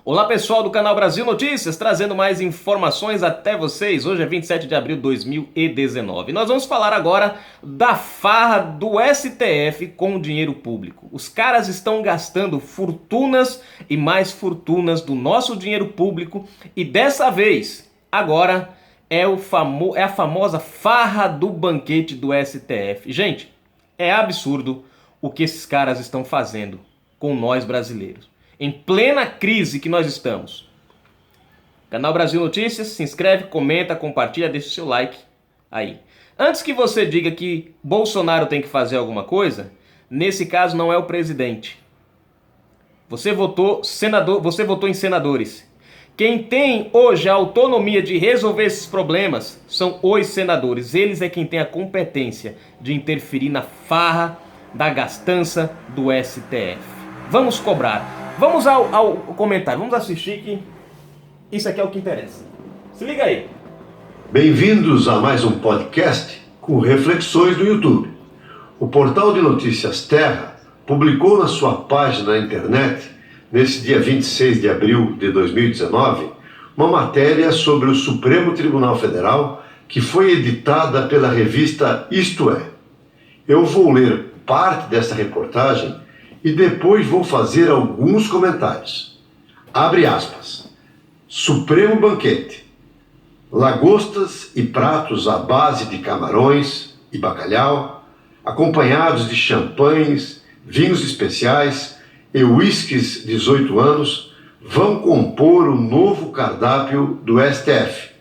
Olá pessoal do canal Brasil Notícias, trazendo mais informações até vocês. Hoje é 27 de abril de 2019. Nós vamos falar agora da farra do STF com o dinheiro público. Os caras estão gastando fortunas e mais fortunas do nosso dinheiro público e dessa vez, agora, é a famosa farra do banquete do STF. Gente, é absurdo o que esses caras estão fazendo com nós brasileiros. Em plena crise que nós estamos. Canal Brasil Notícias, se inscreve, comenta, compartilha, deixa o seu like aí. Antes que você diga que Bolsonaro tem que fazer alguma coisa, nesse caso não é o presidente. Você votou em senadores. Quem tem hoje a autonomia de resolver esses problemas são os senadores. Eles é quem tem a competência de interferir na farra da gastança do STF. Vamos cobrar. Vamos ao comentário, vamos assistir que isso aqui é o que interessa. Se liga aí. Bem-vindos a mais um podcast com reflexões do YouTube. O portal de notícias Terra publicou na sua página na internet, nesse dia 26 de abril de 2019, uma matéria sobre o Supremo Tribunal Federal que foi editada pela revista Isto É. Eu vou ler parte dessa reportagem e depois vou fazer alguns comentários. Abre aspas. Supremo Banquete. Lagostas e pratos à base de camarões e bacalhau, acompanhados de champanhes, vinhos especiais e uísques 18 anos, vão compor o novo cardápio do STF.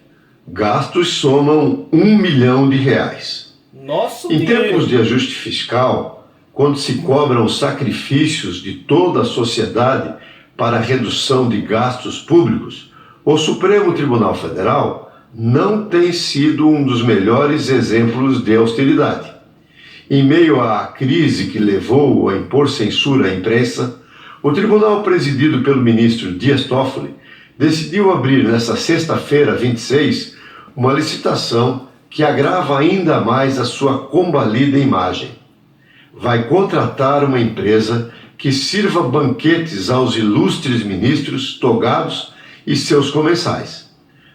Gastos somam R$1 milhão. Nosso em dinheiro. tempos de ajuste fiscal, quando se cobram sacrifícios de toda a sociedade para a redução de gastos públicos, o Supremo Tribunal Federal não tem sido um dos melhores exemplos de austeridade. Em meio à crise que levou a impor censura à imprensa, o tribunal presidido pelo ministro Dias Toffoli decidiu abrir nesta sexta-feira, 26, uma licitação que agrava ainda mais a sua combalida imagem. Vai contratar uma empresa que sirva banquetes aos ilustres ministros togados e seus comensais.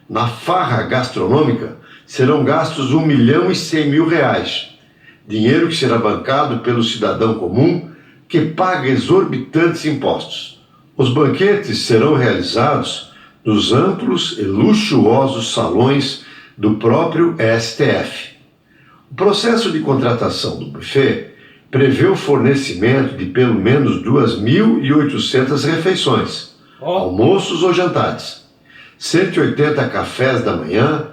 Na farra gastronômica serão gastos R$1 milhão e 100 mil, dinheiro que será bancado pelo cidadão comum que paga exorbitantes impostos. Os banquetes serão realizados nos amplos e luxuosos salões do próprio STF. O processo de contratação do buffet prevê o fornecimento de pelo menos 2.800 refeições, almoços ou jantares, 180 cafés da manhã,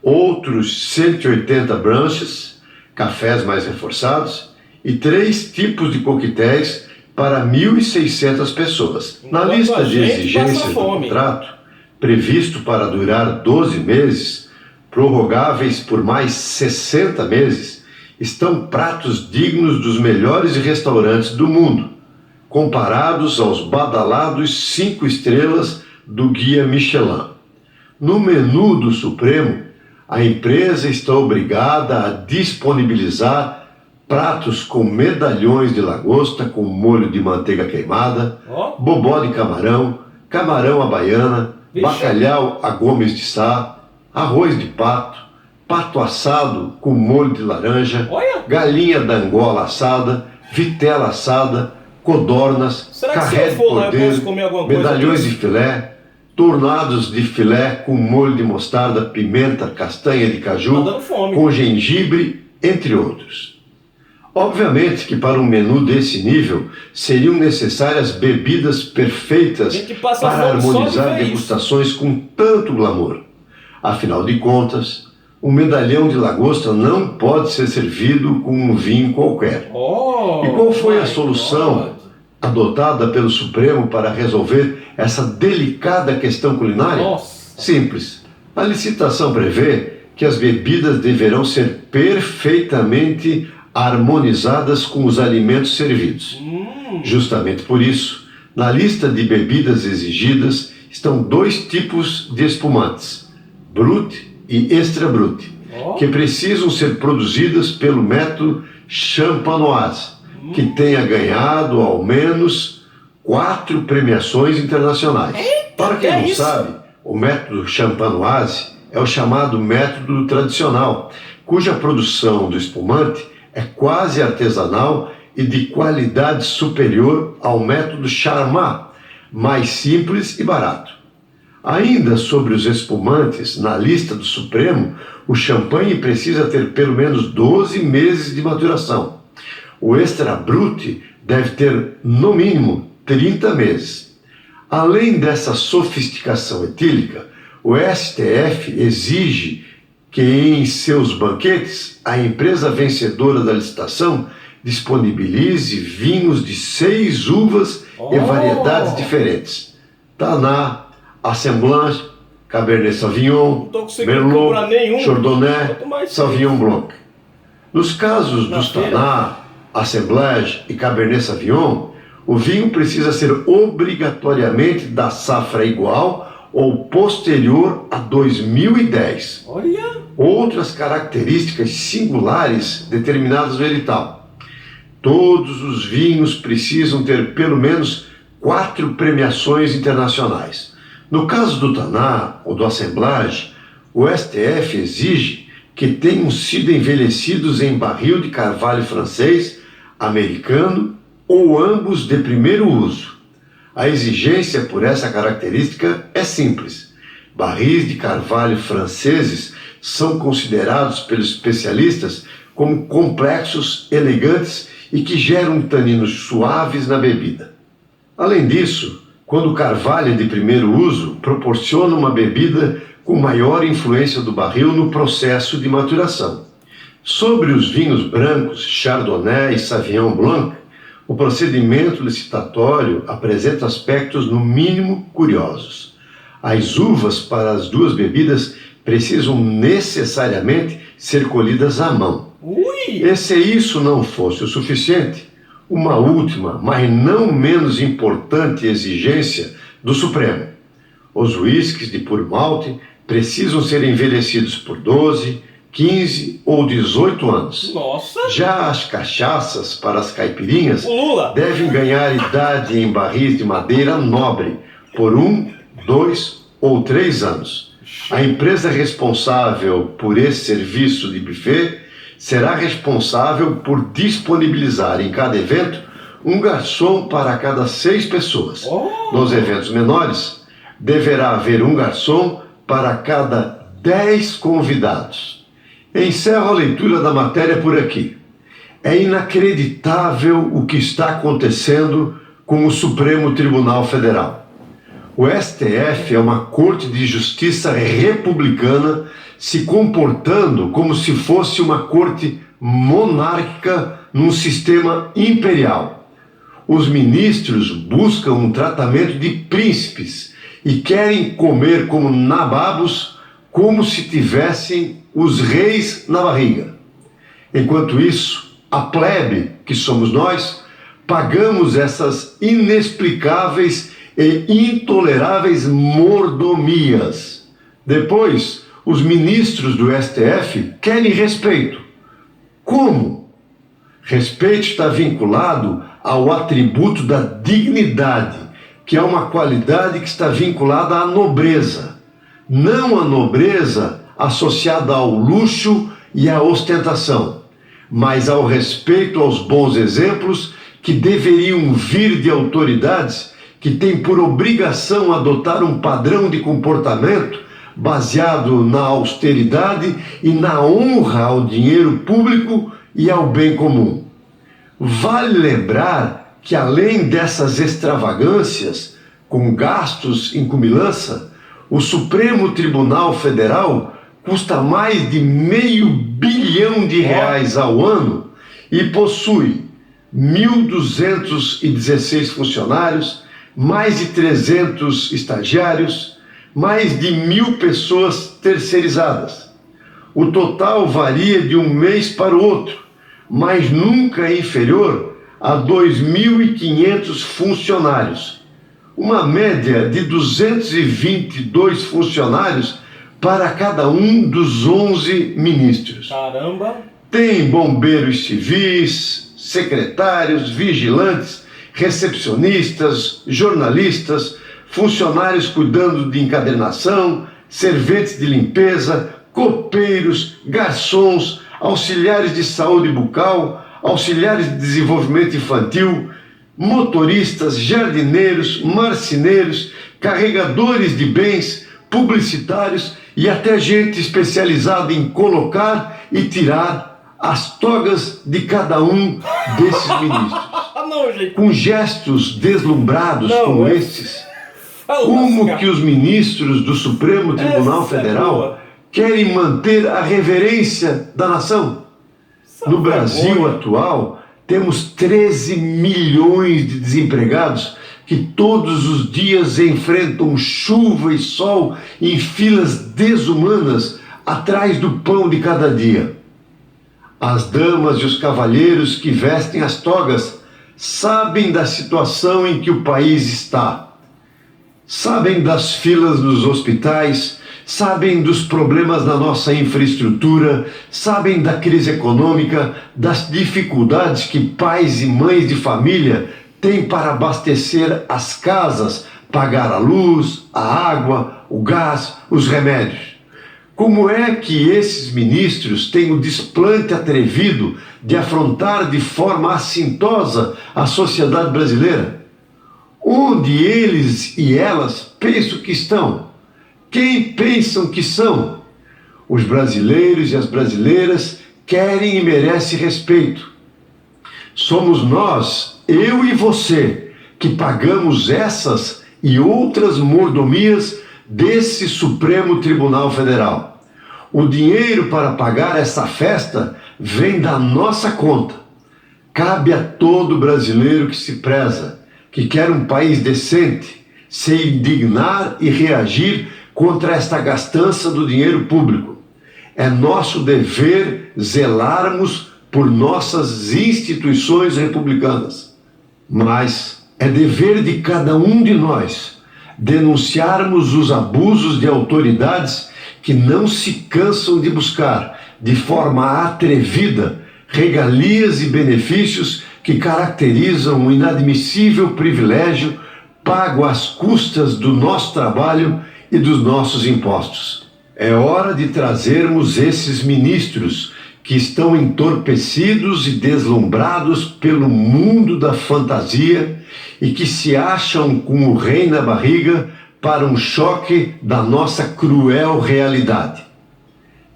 outros 180 brunches, cafés mais reforçados, e 3 tipos de coquetéis para 1.600 pessoas. Na lista de exigências do contrato, previsto para durar 12 meses, prorrogáveis por mais 60 meses, estão pratos dignos dos melhores restaurantes do mundo, comparados aos badalados 5 estrelas do Guia Michelin. No menu do Supremo, a empresa está obrigada a disponibilizar pratos com medalhões de lagosta com molho de manteiga queimada, bobó de camarão, camarão à baiana, bacalhau a Gomes de Sá, arroz de pato, pato assado com molho de laranja, galinha da Angola assada, vitela assada, codornas, carré de cordeiro, medalhões de filé, tornados de filé com molho de mostarda, pimenta, castanha de caju, com gengibre, entre outros. Obviamente que para um menu desse nível seriam necessárias bebidas perfeitas para harmonizar degustações com tanto glamour. Afinal de contas, um medalhão de lagosta não pode ser servido com um vinho qualquer. E qual foi a solução adotada pelo Supremo para resolver essa delicada questão culinária? Simples. A licitação prevê que as bebidas deverão ser perfeitamente harmonizadas com os alimentos servidos. Justamente por isso, na lista de bebidas exigidas estão 2 tipos de espumantes, Brut e Extra Brut, que precisam ser produzidas pelo método Champenoise, que tenha ganhado ao menos 4 premiações internacionais. Para quem não isso? sabe, o método champanoise é o chamado método tradicional, cuja produção do espumante é quase artesanal e de qualidade superior ao método Charmat, mais simples e barato. Ainda sobre os espumantes, na lista do Supremo, o champanhe precisa ter pelo menos 12 meses de maturação. O Extra Brut deve ter, no mínimo, 30 meses. Além dessa sofisticação etílica, o STF exige que em seus banquetes a empresa vencedora da licitação disponibilize vinhos de 6 uvas e variedades diferentes: Taná, Assemblanche, Cabernet Sauvignon, Merlot, Chardonnay, Sauvignon Blanc. Nos casos dos Taná, Assemblage e Cabernet Sauvignon, o vinho precisa ser obrigatoriamente da safra igual ou posterior a 2010. Olha! Outras características singulares determinadas no edital. Todos os vinhos precisam ter pelo menos 4 premiações internacionais. No caso do Taná ou do Assemblage, o STF exige que tenham sido envelhecidos em barril de carvalho francês, americano ou ambos de primeiro uso. A exigência por essa característica é simples. Barris de carvalho franceses são considerados pelos especialistas como complexos, elegantes e que geram taninos suaves na bebida. Além disso, quando o carvalho é de primeiro uso, proporciona uma bebida com maior influência do barril no processo de maturação. Sobre os vinhos brancos, Chardonnay e Sauvignon Blanc, o procedimento licitatório apresenta aspectos no mínimo curiosos. As uvas para as duas bebidas precisam necessariamente ser colhidas à mão. E se isso não fosse o suficiente, uma última, mas não menos importante exigência do Supremo: os uísques de puro malte precisam ser envelhecidos por 12, 15 ou 18 anos. Nossa! Já as cachaças para as caipirinhas Lula devem ganhar idade em barris de madeira nobre por 1, 2 ou 3 anos. A empresa responsável por esse serviço de buffet será responsável por disponibilizar em cada evento um garçom para cada 6 pessoas. Nos eventos menores, deverá haver um garçom para cada 10 convidados. Encerro a leitura da matéria por aqui. É inacreditável o que está acontecendo com o Supremo Tribunal Federal. O STF é uma corte de justiça republicana se comportando como se fosse uma corte monárquica num sistema imperial. Os ministros buscam um tratamento de príncipes e querem comer como nababos, como se tivessem os reis na barriga. Enquanto isso, a plebe, que somos nós, pagamos essas inexplicáveis e intoleráveis mordomias. Depois, os ministros do STF querem respeito. Como? Respeito está vinculado ao atributo da dignidade, que é uma qualidade que está vinculada à nobreza. Não a nobreza associada ao luxo e à ostentação, mas ao respeito aos bons exemplos que deveriam vir de autoridades que têm por obrigação adotar um padrão de comportamento baseado na austeridade e na honra ao dinheiro público e ao bem comum. Vale lembrar que, além dessas extravagâncias, com gastos em cumilança, o Supremo Tribunal Federal custa mais de R$500 bilhão ao ano e possui 1.216 funcionários, mais de 300 estagiários, mais de 1.000 pessoas terceirizadas. O total varia de um mês para o outro, mas nunca é inferior a 2.500 funcionários. Uma média de 222 funcionários para cada um dos 11 ministros. Caramba! Tem bombeiros civis, secretários, vigilantes, recepcionistas, jornalistas, funcionários cuidando de encadernação, serventes de limpeza, copeiros, garçons, auxiliares de saúde bucal, auxiliares de desenvolvimento infantil, motoristas, jardineiros, marceneiros, carregadores de bens, publicitários e até gente especializada em colocar e tirar as togas de cada um desses ministros. Não, gente. Com gestos deslumbrados como esses, como que os ministros do Supremo Tribunal Federal querem manter a reverência da nação? No Brasil atual, temos 13 milhões de desempregados que todos os dias enfrentam chuva e sol em filas desumanas atrás do pão de cada dia. As damas e os cavalheiros que vestem as togas sabem da situação em que o país está. Sabem das filas nos hospitais, sabem dos problemas na nossa infraestrutura, sabem da crise econômica, das dificuldades que pais e mães de família têm para abastecer as casas, pagar a luz, a água, o gás, os remédios. Como é que esses ministros têm o desplante atrevido de afrontar de forma assintosa a sociedade brasileira? Onde eles e elas pensam que estão? Quem pensam que são? Os brasileiros e as brasileiras querem e merecem respeito. Somos nós, eu e você, que pagamos essas e outras mordomias desse Supremo Tribunal Federal. O dinheiro para pagar essa festa vem da nossa conta. Cabe a todo brasileiro que se preza, que quer um país decente, se indignar e reagir contra esta gastança do dinheiro público. É nosso dever zelarmos por nossas instituições republicanas. Mas é dever de cada um de nós denunciarmos os abusos de autoridades que não se cansam de buscar, de forma atrevida, regalias e benefícios que caracterizam um inadmissível privilégio pago às custas do nosso trabalho e dos nossos impostos. É hora de trazermos esses ministros que estão entorpecidos e deslumbrados pelo mundo da fantasia e que se acham com o rei na barriga para um choque da nossa cruel realidade.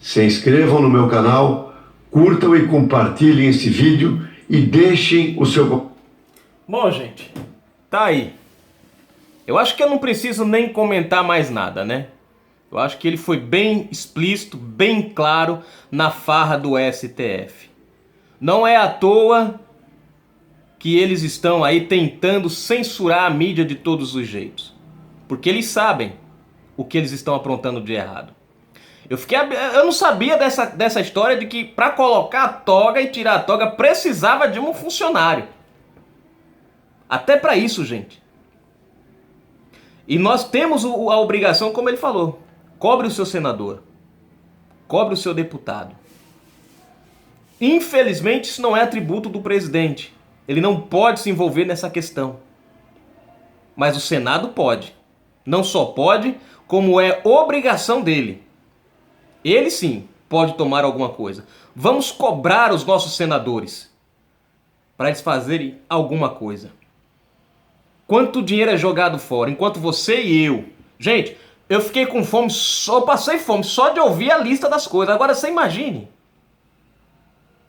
Se inscrevam no meu canal, curtam e compartilhem esse vídeo e deixem o seu... Bom, gente, tá aí. Eu acho que eu não preciso nem comentar mais nada, né? Eu acho que ele foi bem explícito, bem claro na farra do STF. Não é à toa que eles estão aí tentando censurar a mídia de todos os jeitos. Porque eles sabem o que eles estão aprontando de errado. Eu não sabia dessa história de que para colocar a toga e tirar a toga precisava de um funcionário. Até para isso, gente. E nós temos a obrigação, como ele falou, cobre o seu senador, cobre o seu deputado. Infelizmente, isso não é atributo do presidente. Ele não pode se envolver nessa questão. Mas o Senado pode. Não só pode, como é obrigação dele. Ele sim pode tomar alguma coisa. Vamos cobrar os nossos senadores para eles fazerem alguma coisa. Quanto dinheiro é jogado fora, enquanto você e eu... Gente, eu fiquei com fome, eu passei fome só de ouvir a lista das coisas. Agora você imagine.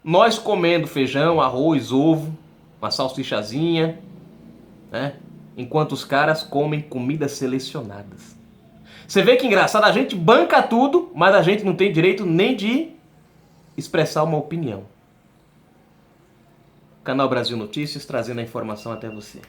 Nós comendo feijão, arroz, ovo, uma salsichazinha, né? Enquanto os caras comem comidas selecionadas. Você vê que engraçado, a gente banca tudo, mas a gente não tem direito nem de expressar uma opinião. Canal Brasil Notícias, trazendo a informação até você.